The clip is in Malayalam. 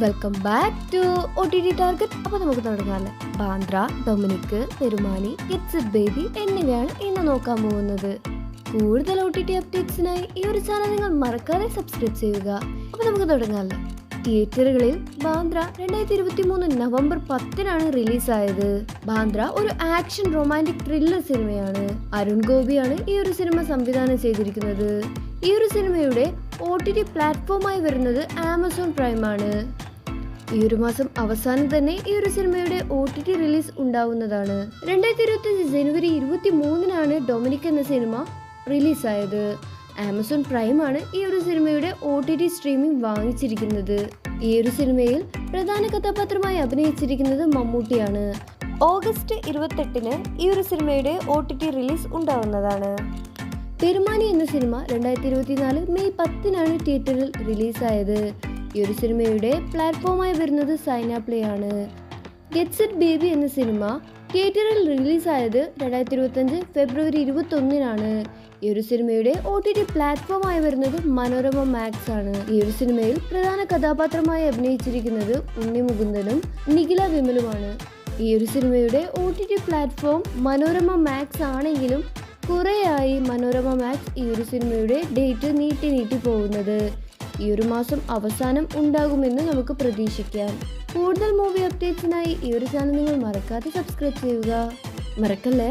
Welcome back to OTT target. അപ്പോൾ നമുക്ക് തുടങ്ങാമല്ലേ. Bandra, Dominic, Perumani, get set baby എന്നിവയാണ് ഇന്ന് നോക്കാൻ പോകുന്നത്. കൂടുതൽ OTT അപ്ഡേറ്റ്സിനായി ഈ ഒരു ചാനൽ നിങ്ങൾ മറക്കാതെ സബ്സ്ക്രൈബ് ചെയ്യുക. അപ്പോൾ നമുക്ക് തുടങ്ങാമല്ലേ. തിയേറ്ററുകളിൽ ബാന്ദ്ര 2023 നവംബർ 10-നാണ് റിലീസായത്. ബാന്ദ്ര ഒരു ആക്ഷൻ റൊമാൻറ്റിക് ത്രില്ലർ സിനിമയാണ്. അരുൺ ഗോപിയാണ് ഈ ഒരു സിനിമ സംവിധാനം ചെയ്തിരിക്കുന്നത്. ഈ ഒരു സിനിമയുടെ OTT പ്ലാറ്റ്ഫോമായി വരുന്നത് ആമസോൺ പ്രൈം ആണ്. ഈ ഒരു മാസം അവസാനം തന്നെ ഈ ഒരു സിനിമയുടെ OTT റിലീസ് ഉണ്ടാവുന്നതാണ്. 2025 ജനുവരി 23-നാണ് ഡൊമിനിക് എന്ന സിനിമ റിലീസായത്. ആമസോൺ പ്രൈം ആണ് ഈ ഒരു സിനിമയുടെ OTT സ്ട്രീമിംഗ് വാങ്ങിച്ചിരിക്കുന്നത്. ഈ ഒരു സിനിമയിൽ പ്രധാന കഥാപാത്രമായി അഭിനയിച്ചിരിക്കുന്നത് മമ്മൂട്ടിയാണ്. ഓഗസ്റ്റ് 28-ന് ഈ ഒരു സിനിമയുടെ OTT റിലീസ് ഉണ്ടാവുന്നതാണ്. പെരുമാനി എന്ന സിനിമ 2024 മെയ് 10-നാണ് തിയേറ്ററിൽ റിലീസായത്. ഈ ഒരു സിനിമയുടെ പ്ലാറ്റ്ഫോമായി വരുന്നത് സൈനാപ്ലേ ആണ്. ഗെറ്റ്സ് ഇറ്റ് ബേബി എന്ന സിനിമ തിയേറ്ററിൽ റിലീസായത് 2025 ഫെബ്രുവരി 21-നാണ്. ഈ ഒരു സിനിമയുടെ OTT പ്ലാറ്റ്ഫോമായി വരുന്നത് മനോരമ മാക്സ് ആണ്. ഈ ഒരു സിനിമയിൽ പ്രധാന കഥാപാത്രമായി അഭിനയിച്ചിരിക്കുന്നത് ഉണ്ണി മുകുന്ദനും നിഖില വിമലുമാണ്. ഈ ഒരു സിനിമയുടെ OTT പ്ലാറ്റ്ഫോം മനോരമ മാക്സ് ആണെങ്കിലും കുറേയായി മനോരമ മാക്സ് ഈ ഒരു സിനിമയുടെ ഡേറ്റ് നീട്ടി പോകുന്നത്. ഈ ഒരു മാസം അവസാനം ഉണ്ടാകുമെന്ന് നമുക്ക് പ്രതീക്ഷിക്കാം. കൂടുതൽ മൂവി അപ്ഡേറ്റ്സിനായി ഈ ഒരു ചാനൽ നിങ്ങൾ മറക്കാതെ സബ്സ്ക്രൈബ് ചെയ്യുക. മറക്കല്ലേ.